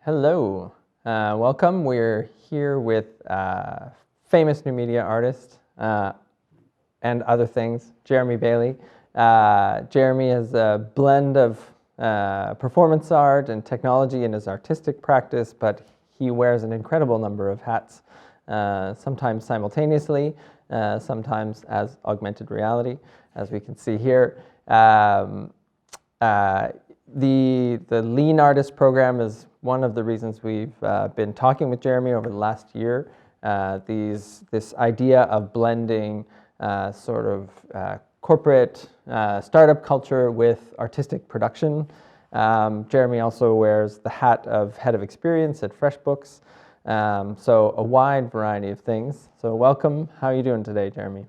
Hello, welcome. We're here with famous new media artist and other things, Jeremy Bailey. Jeremy has a blend of performance art and technology in his artistic practice, but he wears an incredible number of hats, sometimes simultaneously, sometimes as augmented reality, as we can see here. The Lean Artist program is one of the reasons we've been talking with Jeremy over the last year. This idea of blending corporate startup culture with artistic production. Jeremy also wears the hat of head of experience at FreshBooks, so a wide variety of things. So welcome. How are you doing today, Jeremy?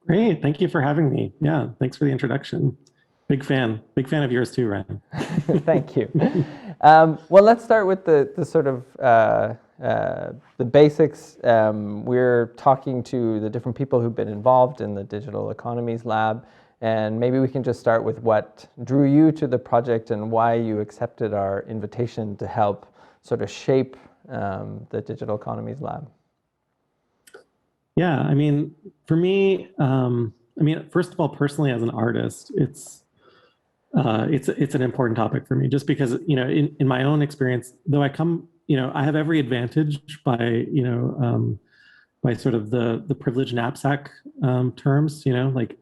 Great. Thank you for having me. Yeah, thanks for the introduction. Big fan of yours too, Ryan. Thank you. Well, let's start with the basics. We're talking to the different people who've been involved in the Digital Economies Lab, and maybe we can just start with what drew you to the project and why you accepted our invitation to help sort of shape the Digital Economies Lab. Yeah, I mean, for me, first of all, personally as an artist, it's an important topic for me, just because in my own experience, though I have every advantage by sort of the privileged knapsack terms, like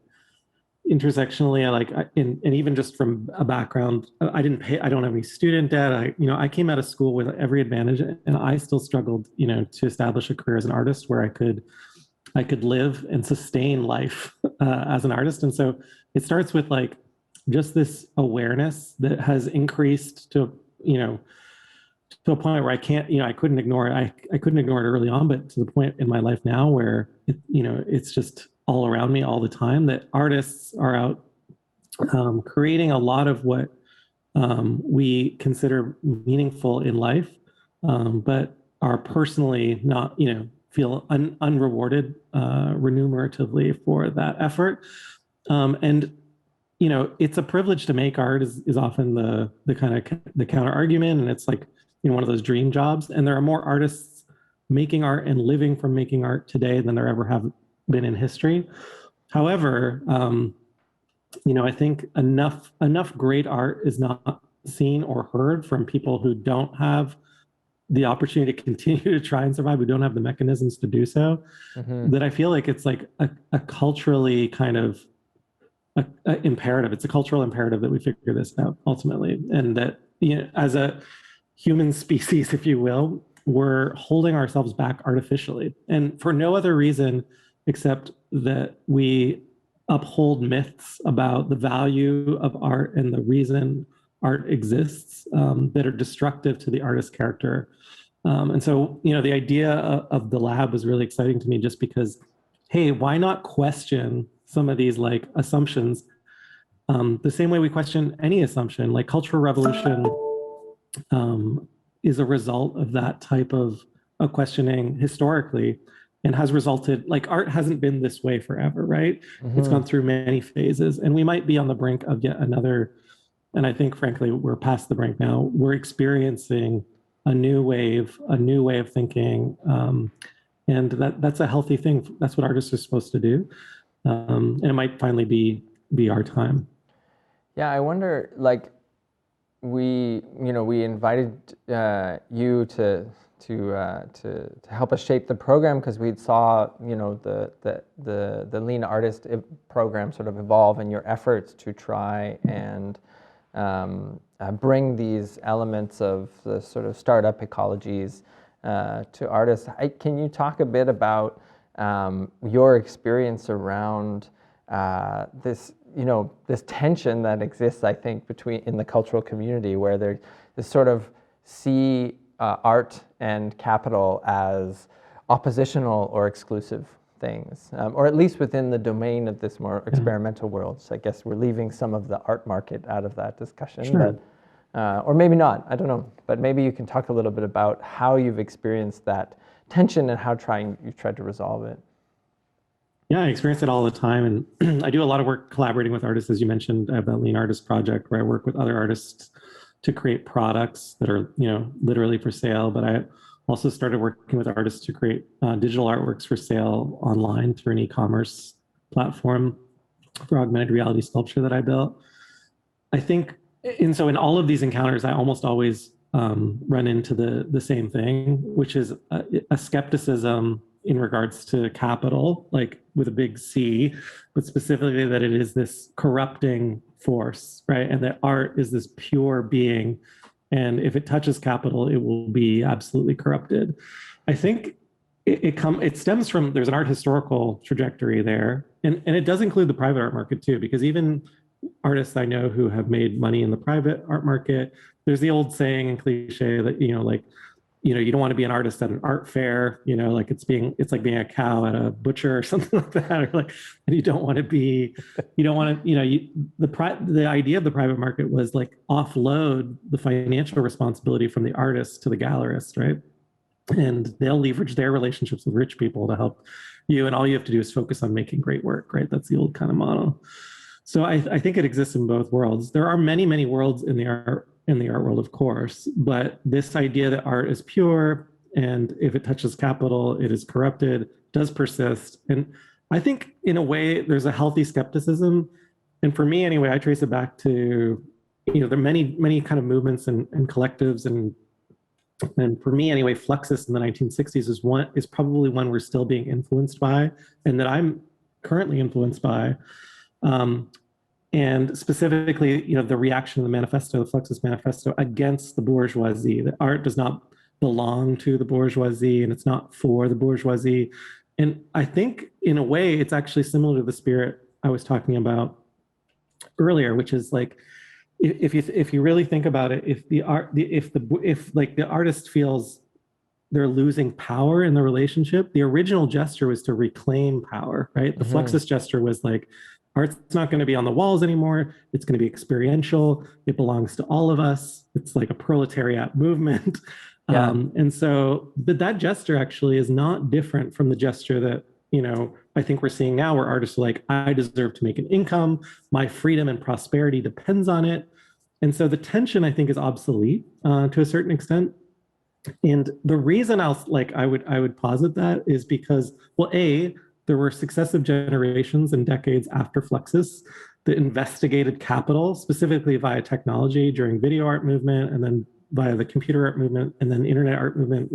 intersectionally, and even just from a background, I don't have any student debt. I came out of school with every advantage, and I still struggled, to establish a career as an artist where I could live and sustain life as an artist. And so it starts with just this awareness that has increased to a point where I couldn't ignore it. I couldn't ignore it early on, but to the point in my life now where it's just all around me all the time, that artists are out creating a lot of what we consider meaningful in life, but are personally not, feel unrewarded remuneratively for that effort. And it's a privilege to make art is often the kind of the counter argument, and it's one of those dream jobs. And there are more artists making art and living from making art today than there ever have been in history. However, I think enough great art is not seen or heard from people who don't have the opportunity to continue to try and survive, who don't have the mechanisms to do so. Mm-hmm. That I feel like it's a culturally kind of imperative. It's a cultural imperative that we figure this out ultimately, and that as a human species, if you will, we're holding ourselves back artificially, and for no other reason except that we uphold myths about the value of art and the reason art exists that are destructive to the artist's character. And so, the idea of the lab was really exciting to me, just because, hey, why not question some of these assumptions the same way we question any assumption? Cultural revolution is a result of that type of questioning historically, and has resulted, art hasn't been this way forever, right? Mm-hmm. It's gone through many phases, and we might be on the brink of yet another. And I think, frankly, we're past the brink now. We're experiencing a new wave of thinking, and that's a healthy thing. That's what artists are supposed to do, and it might finally be our time. Yeah, I wonder. We invited you to help us shape the program because we saw the Lean Artist program sort of evolve, and your efforts to try and bring these elements of the sort of startup ecologies to artists. Can you talk a bit about your experience around this tension that exists, I think, in the cultural community, where they sort of see art and capital as oppositional or exclusive things, or at least within the domain of this more experimental world. So I guess we're leaving some of the art market out of that discussion, sure. But, or maybe not, I don't know. But maybe you can talk a little bit about how you've experienced that tension and how you've tried to resolve it. Yeah, I experience it all the time. And I do a lot of work collaborating with artists. As you mentioned, I have that Lean Artist project where I work with other artists to create products that are, literally for sale. But I also started working with artists to create digital artworks for sale online through an e-commerce platform for augmented reality sculpture that I built. I think, and so in all of these encounters, I almost always run into the same thing, which is a skepticism in regards to capital, like with a big C, but specifically that it is this corrupting force, right? And that art is this pure being. And if it touches capital, it will be absolutely corrupted. I think it stems from, there's an art historical trajectory there. And it does include the private art market too, because even artists I know who have made money in the private art market, there's the old saying and cliche that, you don't want to be an artist at an art fair, like it's like being a cow at a butcher or something like that, or like, and you don't want to, the idea of the private market was like offload the financial responsibility from the artist to the gallerist, right? And they'll leverage their relationships with rich people to help you, and all you have to do is focus on making great work, right? That's the old kind of model. So I think it exists in both worlds. There are many, many worlds in the art world, of course, but this idea that art is pure and if it touches capital, it is corrupted, does persist. And I think in a way, there's a healthy skepticism. And for me, anyway, I trace it back to, there are many, many kind of movements and collectives. And for me, anyway, Fluxus in the 1960s is probably one we're still being influenced by, and that I'm currently influenced by. And specifically, the reaction of the manifesto, the Fluxus manifesto, against the bourgeoisie. That art does not belong to the bourgeoisie, and it's not for the bourgeoisie. And I think, in a way, it's actually similar to the spirit I was talking about earlier, which is like, if you really think about it, if the artist feels they're losing power in the relationship, the original gesture was to reclaim power, right? The Fluxus gesture was like, art's not going to be on the walls anymore. It's going to be experiential. It belongs to all of us. It's like a proletariat movement. Yeah. And so, but that gesture actually is not different from the gesture that, I think we're seeing now, where artists are like, I deserve to make an income. My freedom and prosperity depends on it. And so the tension, I think, is obsolete to a certain extent. And the reason I would posit that is because, well, there were successive generations and decades after Fluxus that investigated capital, specifically via technology during video art movement, and then via the computer art movement, and then internet art movement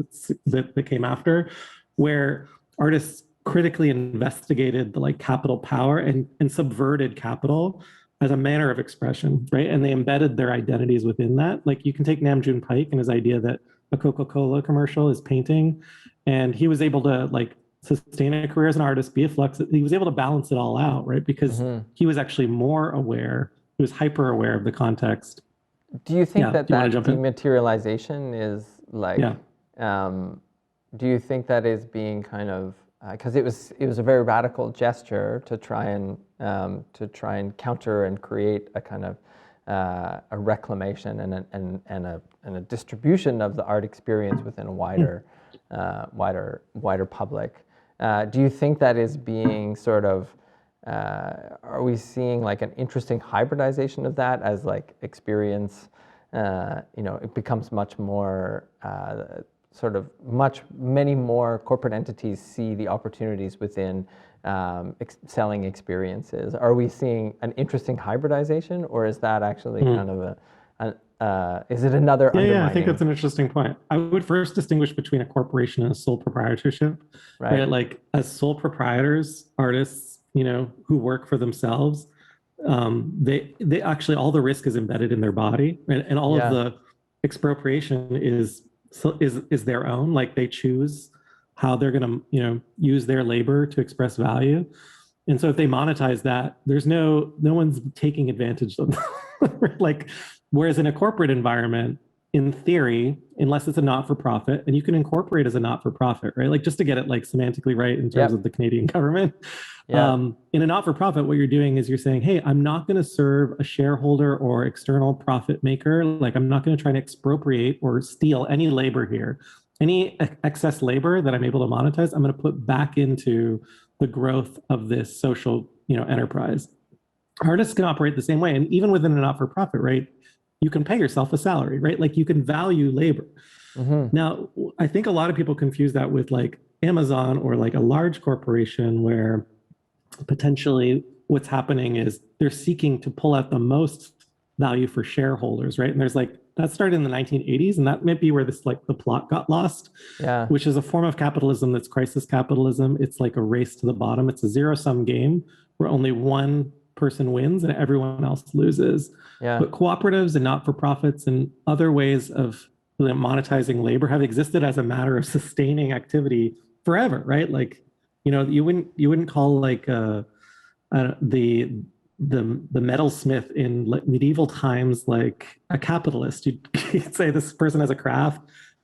that came after, where artists critically investigated the capital power and subverted capital as a manner of expression, right? And they embedded their identities within that. Like, you can take Nam June Paik and his idea that a Coca-Cola commercial is painting, and he was able to sustain a career as an artist, be a flux. He was able to balance it all out, right? Because he was actually more aware. He was hyper aware of the context. Do you think that dematerialization is do you think that is being kind of, because it was a very radical gesture to try and counter and create a kind of a reclamation and a distribution of the art experience within a wider public. Do you think that is being sort of, are we seeing an interesting hybridization of that as experience, it becomes much more, many more corporate entities see the opportunities within selling experiences? Are we seeing an interesting hybridization, or is that actually kind of is it another undermining? Yeah, I think that's an interesting point. I would first distinguish between a corporation and a sole proprietorship. Right? Like, as sole proprietors, artists, who work for themselves, they actually, all the risk is embedded in their body, and all of the expropriation is their own. Like, they choose how they're going to, use their labor to express value. And so if they monetize that, there's no one's taking advantage of them. Whereas in a corporate environment, in theory, unless it's a not-for-profit, and you can incorporate as a not-for-profit, right? Just to get it semantically right in terms of the Canadian government. In a not-for-profit, what you're doing is you're saying, hey, I'm not going to serve a shareholder or external profit maker. I'm not going to try and expropriate or steal any labor here. Any excess labor that I'm able to monetize, I'm going to put back into the growth of this social, enterprise. Artists can operate the same way, and even within a not-for-profit, right? you can pay yourself a salary, right? Like you can value labor. Mm-hmm. Now, I think a lot of people confuse that with like Amazon or like a large corporation where potentially what's happening is they're seeking to pull out the most value for shareholders, right? And there's like that started in the 1980s, and that might be where this like the plot got lost, Yeah. which is a form of capitalism that's crisis capitalism. It's like a race to the bottom. It's a zero-sum game where only one person wins and everyone else loses. Yeah. But cooperatives and not-for-profits and other ways of monetizing labor have existed as a matter of sustaining activity forever, right? Like, you wouldn't call like the the metalsmith in medieval times like a capitalist. You'd say this person has a craft.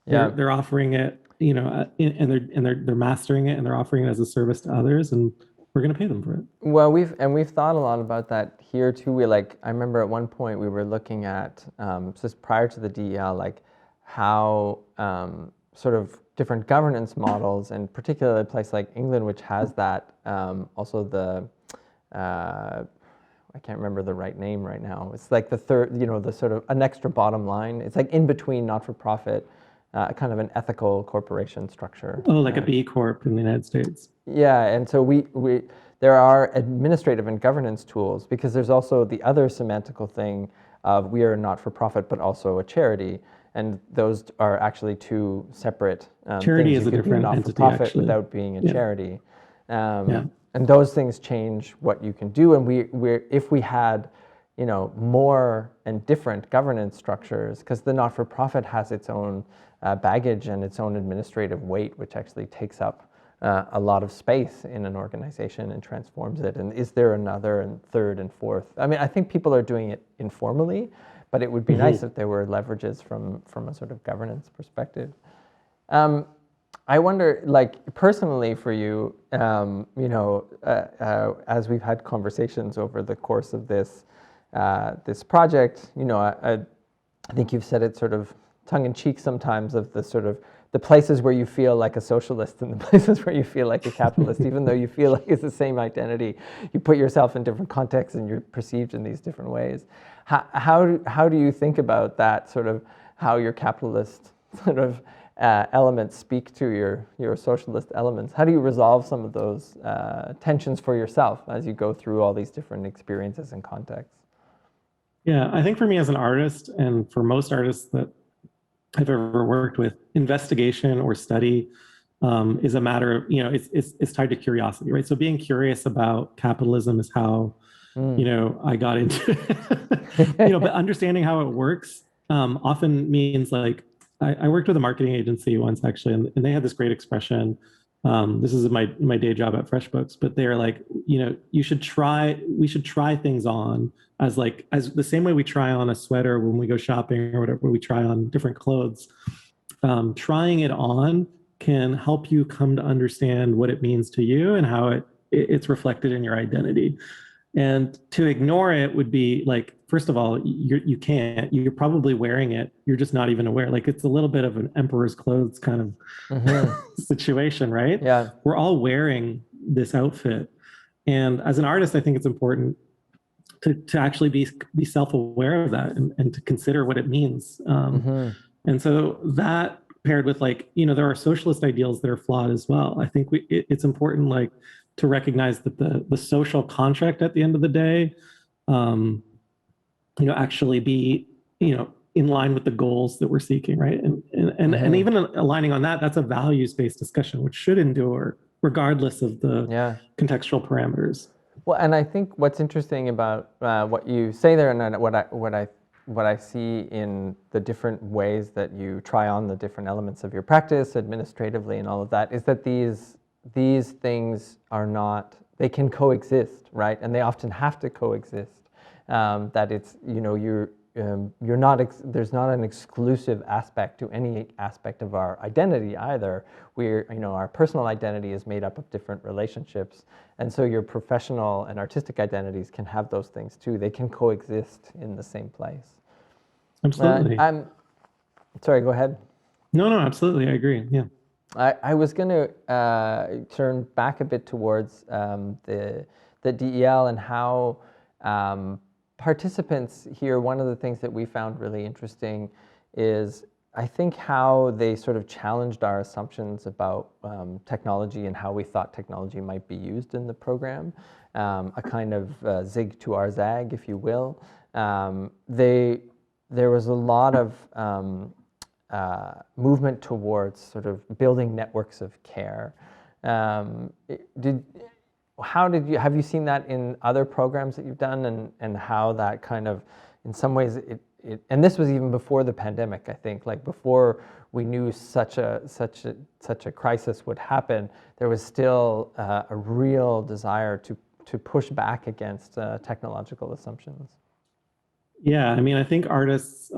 Yeah. They're offering it, and they're mastering it, and they're offering it as a service to others, and we're going to pay them for it. Well, we've thought a lot about that here too. I remember at one point we were looking at just prior to the DEL, like how sort of different governance models, and particularly a place like England, which has that also the I can't remember the right name right now. It's like the third, the sort of an extra bottom line. It's like in between not-for-profit, kind of an ethical corporation structure. Oh, like a B Corp in the United States. Yeah, and so there are administrative and governance tools, because there's also the other semantical thing of we are not-for-profit but also a charity, and those are actually two separate Charity things. is a different entity, not-for-profit actually. without being a charity. Yeah. And those things change what you can do. And if we had, more and different governance structures, because the not-for-profit has its own baggage and its own administrative weight, which actually takes up a lot of space in an organization and transforms it. And is there another and third and fourth? I mean, I think people are doing it informally, but it would be nice if there were leverages from a sort of governance perspective. I wonder, like personally for you, as we've had conversations over the course of this project, I think you've said it sort of tongue in cheek sometimes, of the sort of the places where you feel like a socialist and the places where you feel like a capitalist, even though you feel like it's the same identity. You put yourself in different contexts and you're perceived in these different ways. How do you think about that, sort of how your capitalist sort of elements speak to your socialist elements? How do you resolve some of those tensions for yourself as you go through all these different experiences and contexts? Yeah, I think for me as an artist, and for most artists that I've ever worked with, investigation or study is a matter of, it's tied to curiosity, right? So being curious about capitalism is how, I got into it. But understanding how it works often means like, I worked with a marketing agency once actually, and they had this great expression. This is my day job at FreshBooks, but they're like, we should try things on as the same way we try on a sweater when we go shopping or whatever, we try on different clothes. Trying it on can help you come to understand what it means to you and how it's reflected in your identity. And to ignore it would be like, first of all, you can't. You're probably wearing it. You're just not even aware. Like it's a little bit of an emperor's clothes kind of situation, right? Yeah. We're all wearing this outfit. And as an artist, I think it's important to actually be self-aware of that and to consider what it means. And so that paired with there are socialist ideals that are flawed as well. I think it's important to recognize that the social contract at the end of the day, actually be, in line with the goals that we're seeking, right? And even aligning on that, that's a values-based discussion, which should endure regardless of the contextual parameters. Well, and I think what's interesting about what you say there, and what I see in the different ways that you try on the different elements of your practice administratively and all of that, is that these things are not, they can coexist, right? And they often have to coexist. That it's, you're not, there's not an exclusive aspect to any aspect of our identity either. Our personal identity is made up of different relationships. And so your professional and artistic identities can have those things too. They can coexist in the same place. Absolutely. Sorry, go ahead. No, absolutely. I agree. Yeah. I was going to turn back a bit towards the DEL and how participants here, one of the things that we found really interesting is I think how they sort of challenged our assumptions about technology and how we thought technology might be used in the program, a kind of zig to our zag, if you will. There was a lot of movement towards sort of building networks of care. Have you seen that in other programs that you've done, and how that kind of, in some ways, and this was even before the pandemic, I think, like before we knew such a crisis would happen, there was still a real desire to push back against technological assumptions. Yeah, I mean, I think artists,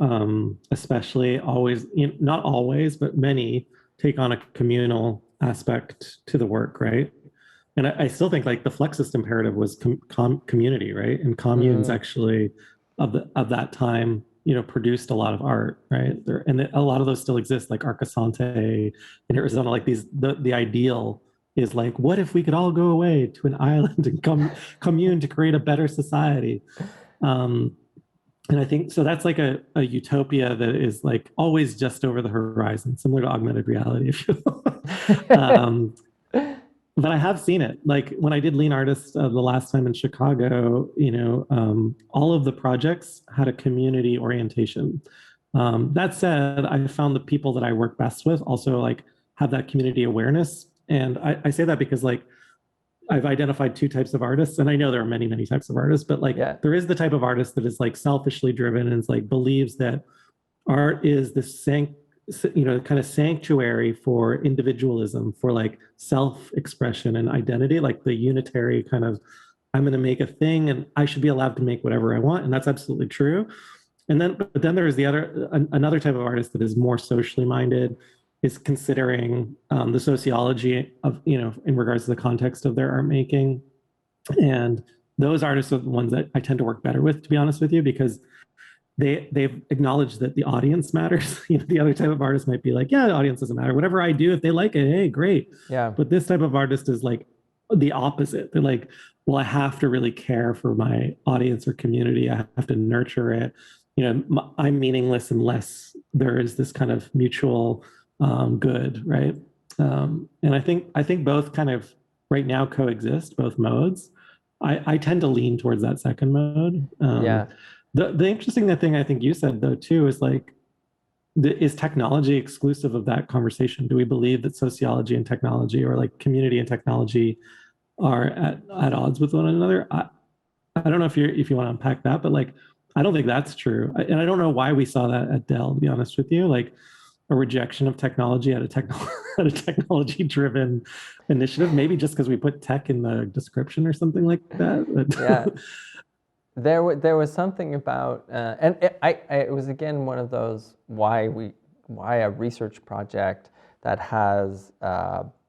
especially, always, not always, but many take on a communal aspect to the work, right? And I still think like the Flexist imperative was community, right? And communes actually of that time, produced a lot of art, right? A lot of those still exist, like Arcasante in Arizona. Like the ideal is like, what if we could all go away to an island and commune to create a better society? And I think so that's like a utopia that is like always just over the horizon, similar to augmented reality, if you will. But I have seen it. Like when I did Lean Artist the last time in Chicago, all of the projects had a community orientation. That said, I found the people that I work best with also like have that community awareness. And I say that because like I've identified two types of artists, and I know there are many, many types of artists, but like there is the type of artist that is like selfishly driven and is like believes that art is this kind of sanctuary for individualism, for like self-expression and identity, like the unitary kind of, I'm going to make a thing and I should be allowed to make whatever I want. And that's absolutely true. But then there's another type of artist that is more socially minded, is considering the sociology of, in regards to the context of their art making. And those artists are the ones that I tend to work better with, to be honest with you, because they've acknowledged that the audience matters. The other type of artist might be like, yeah, the audience doesn't matter. Whatever I do, if they like it, hey, great. Yeah. But this type of artist is like the opposite. They're like, well, I have to really care for my audience or community. I have to nurture it. I'm meaningless unless there is this kind of mutual good, right? And I think both kind of right now coexist, both modes. I tend to lean towards that second mode. Yeah. The interesting thing I think you said though too is like, is technology exclusive of that conversation? Do we believe that sociology and technology, or like community and technology, are at odds with one another? I don't know if you want to unpack that, but like I don't think that's true, and I don't know why we saw that at Dell. To be honest with you, like a rejection of technology at a technology-driven initiative, maybe just because we put tech in the description or something like that. Yeah. There was something about, and it was again one of those why a research project that has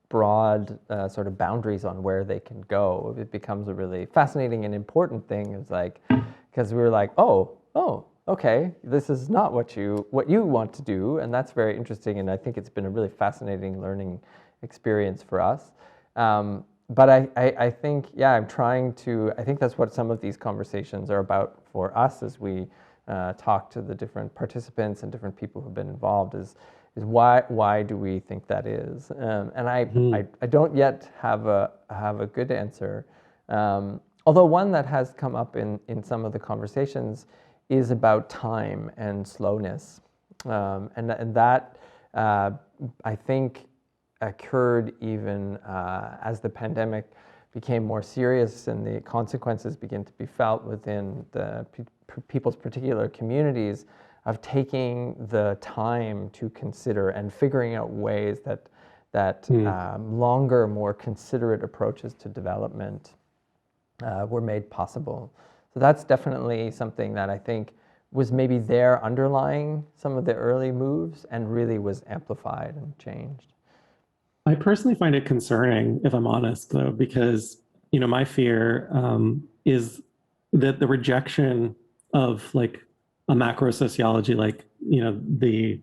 broad sort of boundaries on where they can go. It becomes a really fascinating and important thing. Is like, because we were like, oh, okay, this is not what you want to do, and that's very interesting. And I think it's been a really fascinating learning experience for us. But I think, yeah, I think that's what some of these conversations are about for us as we talk to the different participants and different people who've been involved, is why do we think that is? And I don't yet have a good answer. Although one that has come up in some of the conversations is about time and slowness. And that, I think, occurred even as the pandemic became more serious and the consequences began to be felt within the people's particular communities, of taking the time to consider and figuring out ways that longer, more considerate approaches to development were made possible. So that's definitely something that I think was maybe there underlying some of the early moves and really was amplified and changed. I personally find it concerning, if I'm honest, though, because my fear is that the rejection of like a macro sociology, like the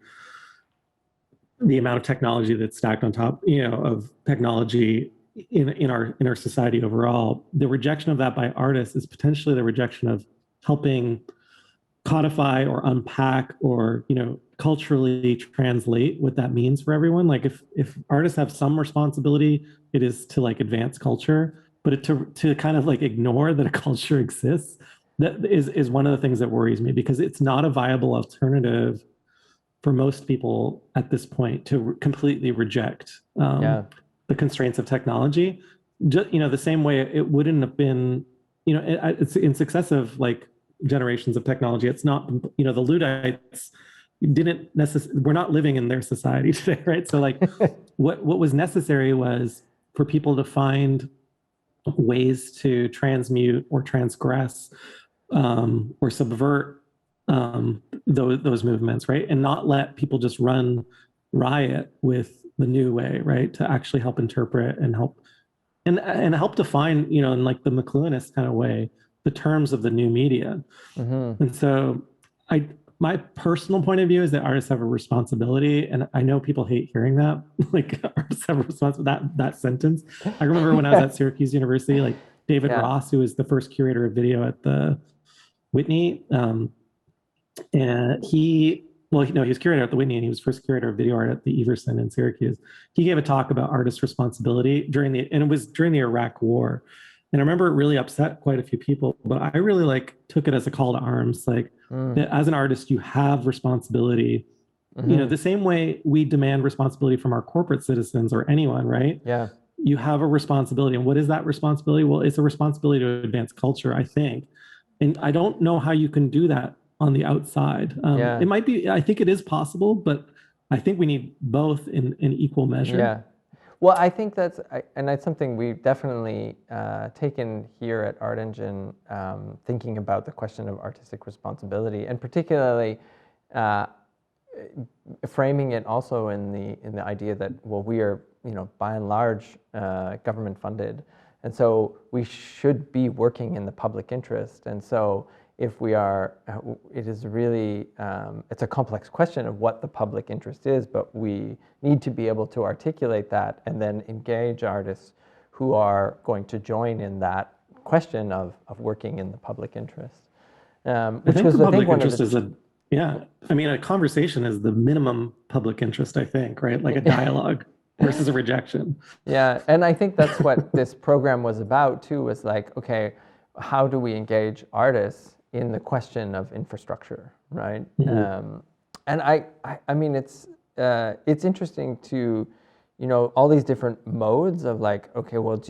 amount of technology that's stacked on top, of technology in our society overall, the rejection of that by artists is potentially the rejection of helping codify or unpack or culturally translate what that means for everyone. Like if artists have some responsibility, it is to like advance culture, but to kind of like ignore that a culture exists, that is one of the things that worries me, because it's not a viable alternative for most people at this point to completely reject Yeah. the constraints of technology. Just, the same way it wouldn't have been, it's in successive like generations of technology. It's not, the Luddites didn't necessarily, we're not living in their society today, right? So like what was necessary was for people to find ways to transmute or transgress or subvert those movements, right? And not let people just run riot with the new way, right? To actually help interpret and help define, in like the McLuhanist kind of way, the terms of the new media. Mm-hmm. And so my personal point of view is that artists have a responsibility, and I know people hate hearing that, like artists have a responsibility, that sentence. I remember when I was at Syracuse University, like David Yeah. Ross, who was the first curator of video at the Whitney, and he was curator at the Whitney, and he was first curator of video art at the Everson in Syracuse. He gave a talk about artist responsibility and it was during the Iraq War. And I remember it really upset quite a few people, but I really like took it as a call to arms, like that as an artist, you have responsibility. Mm-hmm. The same way we demand responsibility from our corporate citizens or anyone, right? Yeah. You have a responsibility. And what is that responsibility? Well, it's a responsibility to advance culture, I think. And I don't know how you can do that on the outside. Yeah. It might be, I think it is possible, but I think we need both in equal measure. Yeah. Well, I think that's something we've definitely taken here at Artengine, thinking about the question of artistic responsibility, and particularly framing it also in the idea that, well, we are, by and large, government funded, and so we should be working in the public interest. And so if we are, it is really, it's a complex question of what the public interest is, but we need to be able to articulate that and then engage artists who are going to join in that question of working in the public interest. Which was, I think, one of the... a conversation is the minimum public interest, I think, right? Like a dialogue versus a rejection. Yeah, and I think that's what this program was about too, was like, okay, how do we engage artists in the question of infrastructure, right? Mm-hmm. And I mean, it's interesting to, all these different modes of like, okay, well,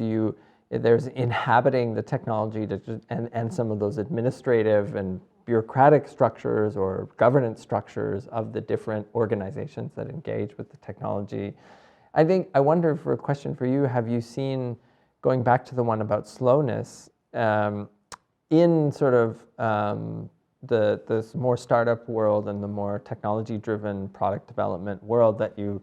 there's inhabiting the technology and some of those administrative and bureaucratic structures or governance structures of the different organizations that engage with the technology. I wonder, for a question for you, have you seen, going back to the one about slowness, in sort of the more startup world and the more technology-driven product development world that you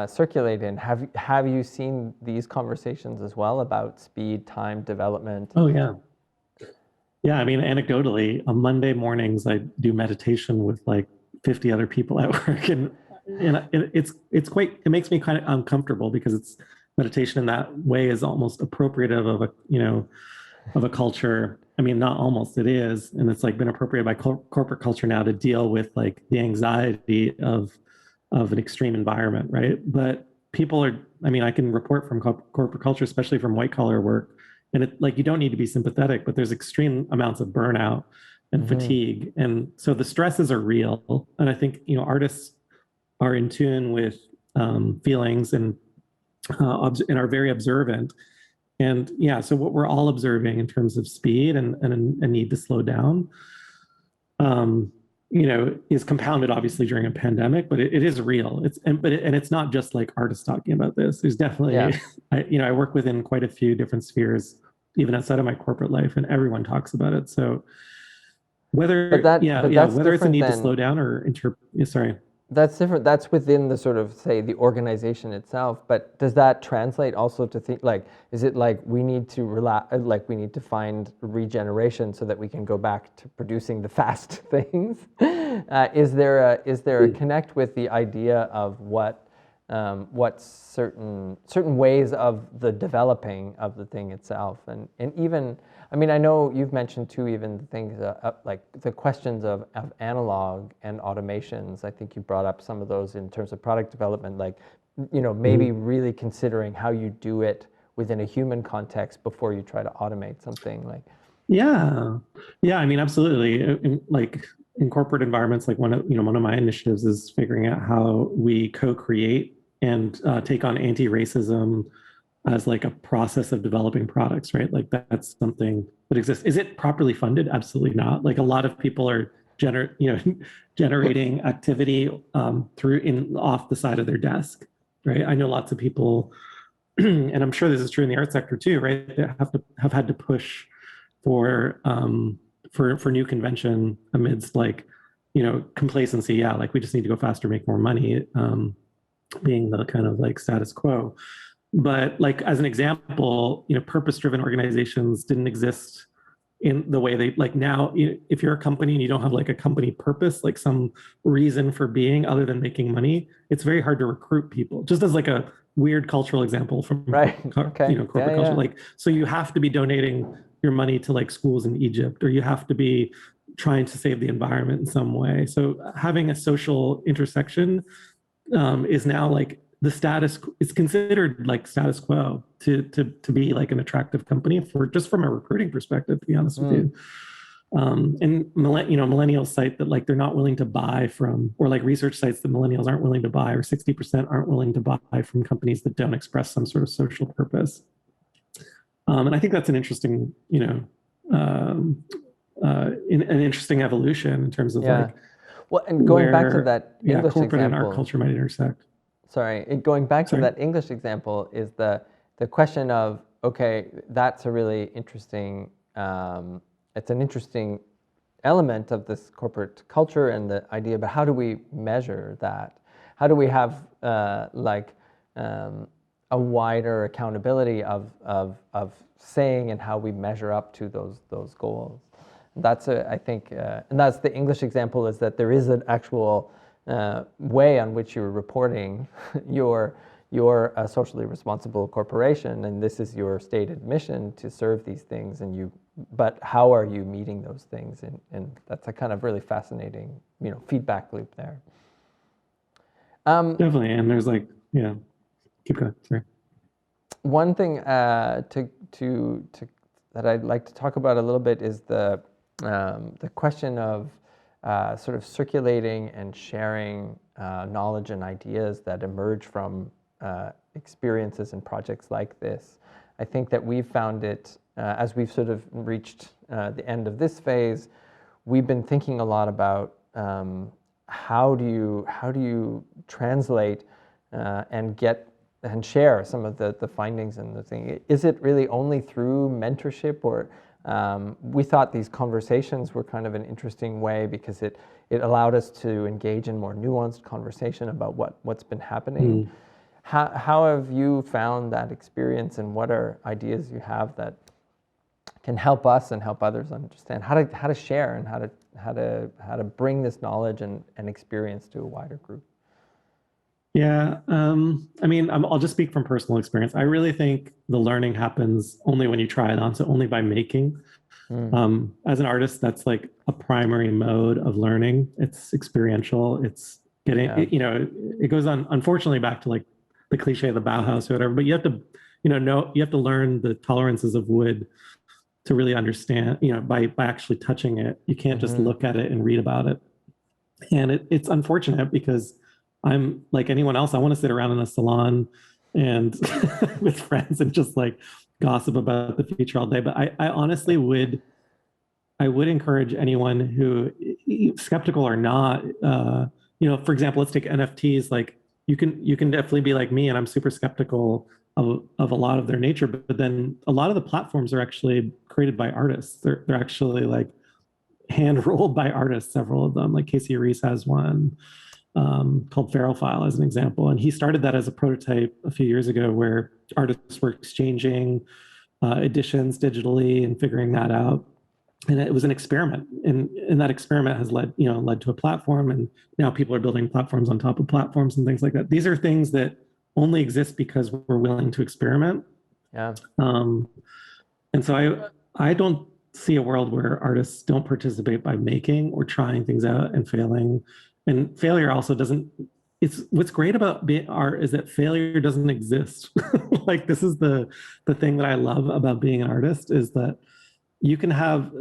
circulate in, have you seen these conversations as well about speed, time, development? Oh yeah, yeah. I mean, anecdotally, on Monday mornings, I do meditation with like 50 other people at work, and it makes me kind of uncomfortable, because it's meditation in that way is almost appropriative of a culture. I mean, not almost, it is. And it's like been appropriated by corporate culture now to deal with like the anxiety of an extreme environment, right? But people are, I can report from corporate culture, especially from white collar work. And it, like, you don't need to be sympathetic, but there's extreme amounts of burnout and fatigue. And so the stresses are real. And I think, artists are in tune with feelings and are very observant. And yeah, so what we're all observing in terms of speed and a need to slow down, is compounded obviously during a pandemic, but it is real. It's not just like artists talking about this. There's definitely, I work within quite a few different spheres, even outside of my corporate life, and everyone talks about it. So whether it's a need to slow down or sorry. That's different. That's within the sort of, say, the organization itself. But does that translate also to think, like, is it like we need to we need to find regeneration so that we can go back to producing the fast things? Is there a connect with the idea of what what's certain ways of the developing of the thing itself, and even, I mean, I know you've mentioned too, even the things like the questions of analog and automations. I think you brought up some of those in terms of product development, like, maybe really considering how you do it within a human context before you try to automate something like. Yeah, yeah. I mean, absolutely. Like in corporate environments, like one of my initiatives is figuring out how we co-create and take on anti-racism as like a process of developing products, right? Like that's something that exists. Is it properly funded? Absolutely not. Like a lot of people are generating activity through in off the side of their desk, right? I know lots of people, and I'm sure this is true in the art sector too, right? That have had to push for new convention amidst like complacency. Yeah, like we just need to go faster, make more money, being the kind of like status quo. But like as an example, purpose-driven organizations didn't exist in the way they like now. If you're a company and you don't have like a company purpose, like some reason for being other than making money, it's very hard to recruit people. Just as like a weird cultural example from Right. Okay. corporate culture. Like, so you have to be donating your money to like schools in Egypt, or you have to be trying to save the environment in some way. So having a social intersection is now like the status. It's considered like status quo to be like an attractive company for just from a recruiting perspective. To be honest with you. And millennials cite that like they're not willing to buy from, or like research sites that millennials aren't willing to buy, or 60% aren't willing to buy from companies that don't express some sort of social purpose. And I think that's an interesting, an interesting evolution in terms of like. Well, and going back to that English corporate example, and art culture might intersect. Sorry, going back to that English example is the question of, okay, that's a really interesting. It's an interesting element of this corporate culture and the idea, but how do we measure that? How do we have a wider accountability of saying and how we measure up to those goals? That's I think, and that's the English example, is that there is an actual way on which you're reporting you're a socially responsible corporation, and this is your stated mission to serve these things, but how are you meeting those things? And that's a kind of really fascinating, feedback loop there. Definitely, and there's like, keep going. Sorry. One thing that I'd like to talk about a little bit is the question of sort of circulating and sharing knowledge and ideas that emerge from experiences and projects like this. I think that we've found it, as we've sort of reached the end of this phase, we've been thinking a lot about how do you translate and get and share some of the findings and the thing. Is it really only through mentorship, or we thought these conversations were kind of an interesting way because it allowed us to engage in more nuanced conversation about what's been happening. How have you found that experience, and what are ideas you have that can help us and help others understand how to share and how to bring this knowledge and experience to a wider group? Yeah, I mean, I'll just speak from personal experience. I really think the learning happens only when you try it on, so only by making. As an artist, that's like a primary mode of learning. It's experiential. It's getting, it goes on, unfortunately, back to like the cliche of the Bauhaus or whatever, but you have to, you have to learn the tolerances of wood to really understand, by actually touching it. You can't just look at it and read about it. And it's unfortunate because I'm like anyone else. I want to sit around in a salon and with friends and just like gossip about the future all day. But I honestly would encourage anyone who, skeptical or not, for example, let's take NFTs. Like you can definitely be like me, and I'm super skeptical of a lot of their nature. But then a lot of the platforms are actually created by artists. They're actually like hand rolled by artists. Several of them, like Casey Reese has one. Called Feral File as an example. And he started that as a prototype a few years ago where artists were exchanging editions digitally and figuring that out. and it was an experiment, and that experiment has led to a platform, and now people are building platforms on top of platforms and things like that. These are things that only exist because we're willing to experiment. Yeah. um, and so I don't see a world where artists don't participate by making or trying things out and failing. And failure also doesn't, it's what's great about being art is that failure doesn't exist. Like this is the thing that I love about being an artist, is that you can have,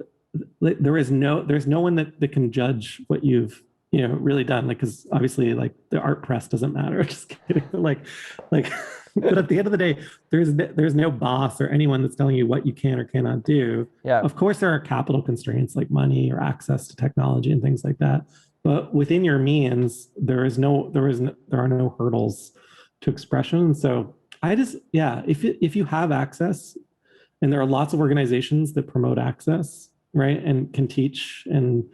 there's no one that can judge what you've really done, like, because obviously like the art press doesn't matter. Just kidding. Like but at the end of the day, there's no boss or anyone that's telling you what you can or cannot do. Yeah. Of course there are capital constraints like money or access to technology and things like that, but within your means there are no hurdles to expression. So I just, yeah, if you have access, and there are lots of organizations that promote access, right, and can teach and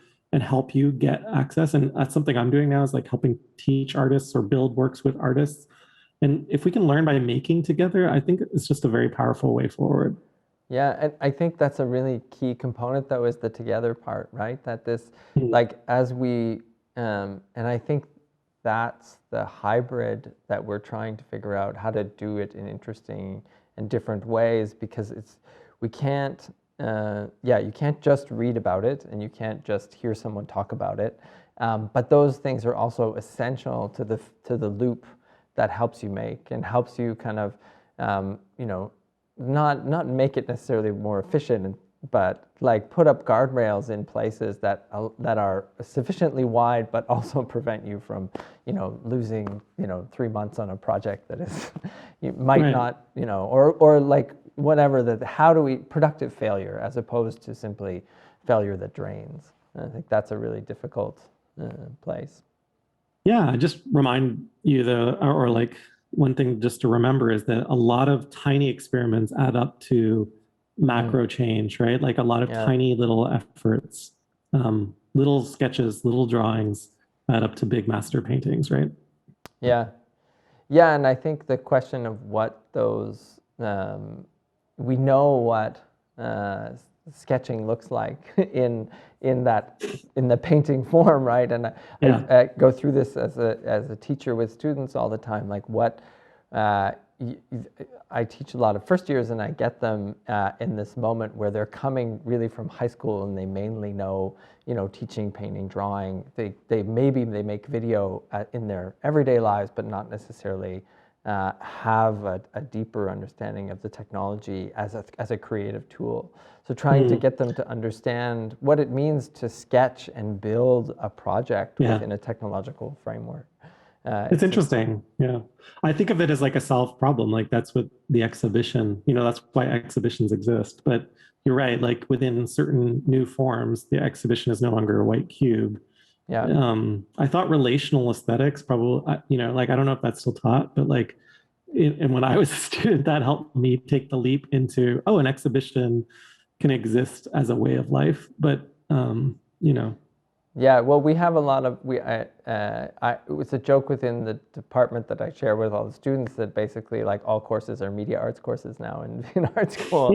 help you get access. And that's something I'm doing now, is like helping teach artists or build works with artists. And if we can learn by making together, I think it's just a very powerful way forward. Yeah, and I think that's a really key component, though, is the together part, right? That this, Mm. like, as we, and I think that's the hybrid that we're trying to figure out how to do it in interesting and different ways, because we can't, you can't just read about it and you can't just hear someone talk about it. But those things are also essential to the loop that helps you make and helps you kind of, not make it necessarily more efficient, but like put up guardrails in places that are sufficiently wide, but also prevent you from, losing, 3 months on a project that is, you might Right. not, or like whatever, how do we, productive failure as opposed to simply failure that drains. And I think that's a really difficult place. Yeah, just remind you or like one thing just to remember is that a lot of tiny experiments add up to macro change, right? Like a lot of Yeah. tiny little efforts, little sketches, little drawings add up to big master paintings, right? Yeah. Yeah, and I think the question of what those, we know what sketching looks like in the painting form, right? And Yeah. I go through this as a teacher with students all the time. Like what I teach a lot of first years, and I get them in this moment where they're coming really from high school and they mainly know, teaching, painting, drawing. They make video in their everyday lives, but not necessarily have a deeper understanding of the technology as a creative tool. So trying to get them to understand what it means to sketch and build a project within a technological framework. It's interesting. Yeah. I think of it as like a solved problem. Like that's what the exhibition, that's why exhibitions exist. But you're right, like within certain new forms, the exhibition is no longer a white cube. Yeah. I thought relational aesthetics probably, like I don't know if that's still taught, but like, and when I was a student, that helped me take the leap into, an exhibition can exist as a way of life. But, Yeah, well, we have a lot of it's a joke within the department that I share with all the students that basically like all courses are media arts courses now in art school,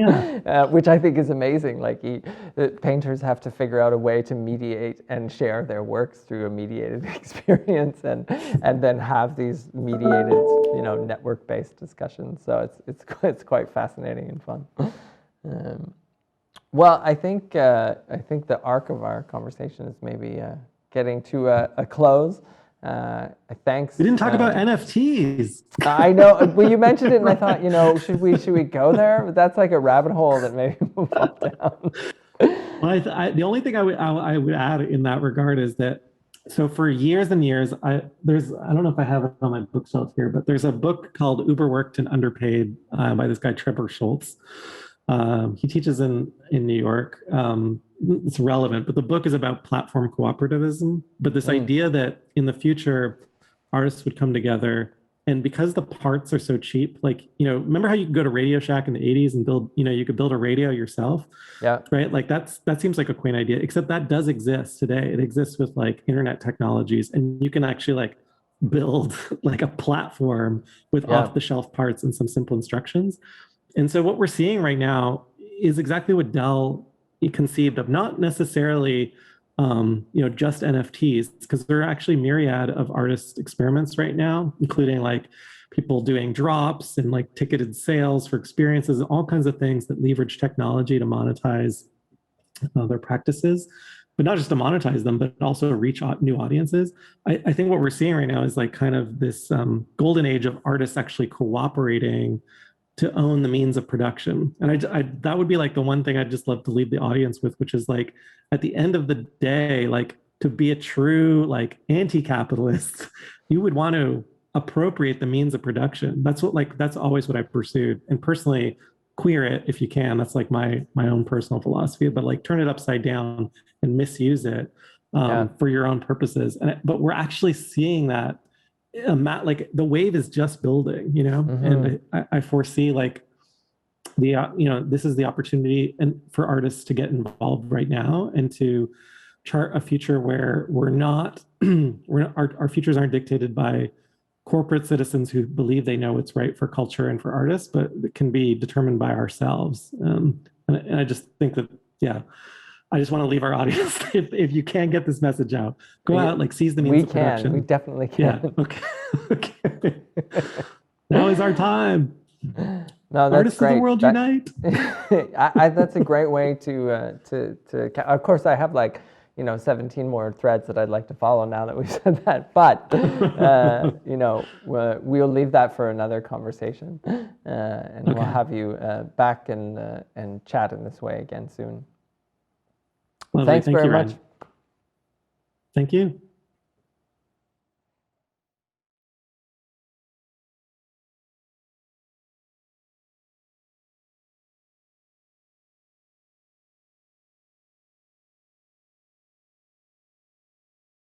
which I think is amazing. Like the painters have to figure out a way to mediate and share their works through a mediated experience, and then have these mediated, network-based discussions. So it's quite fascinating and fun. Well, I think the arc of our conversation is maybe getting to a close. Thanks. We didn't talk about NFTs. I know. Well, you mentioned it, and I thought, should we go there? But that's like a rabbit hole that maybe we'll fall down. Well, the only thing I would add in that regard is that, so for years and years, I don't know if I have it on my bookshelf here, but there's a book called Overworked and Underpaid by this guy Trevor Schultz. He teaches in New York. It's relevant, but the book is about platform cooperativism. But this idea that in the future, artists would come together, and because the parts are so cheap, like, remember how you could go to Radio Shack in the 80s and build, you could build a radio yourself? Yeah. Right? Like that seems like a quaint idea, except that does exist today. It exists with like internet technologies, and you can actually like build like a platform with off-the-shelf parts and some simple instructions. And so what we're seeing right now is exactly what Dell, conceived of, not necessarily just NFTs, because there are actually myriad of artist experiments right now, including like people doing drops and like ticketed sales for experiences, all kinds of things that leverage technology to monetize their practices, but not just to monetize them, but also reach new audiences. I think what we're seeing right now is like kind of this golden age of artists actually cooperating to own the means of production. And that would be like the one thing I'd just love to leave the audience with, which is like, at the end of the day, like to be a true like anti-capitalist, you would want to appropriate the means of production. That's always what I pursued. And personally, queer it if you can. That's like my own personal philosophy, but like turn it upside down and misuse it for your own purposes. But we're actually seeing that like the wave is just building, and I foresee like this is the opportunity and for artists to get involved right now and to chart a future where our futures aren't dictated by corporate citizens who believe they know what's right for culture and for artists, but it can be determined by ourselves. And I just think that, I just want to leave our audience, if you can get this message out, go out, like seize the means of production. We definitely can. Yeah, okay. Now is our time. No, that's Artists great. of the world unite. That's a great way to. Of course, I have like 17 more threads that I'd like to follow now that we've said that, but we'll leave that for another conversation, and we'll have you back and chat in this way again soon. Lovely. Thanks very much. Thank you.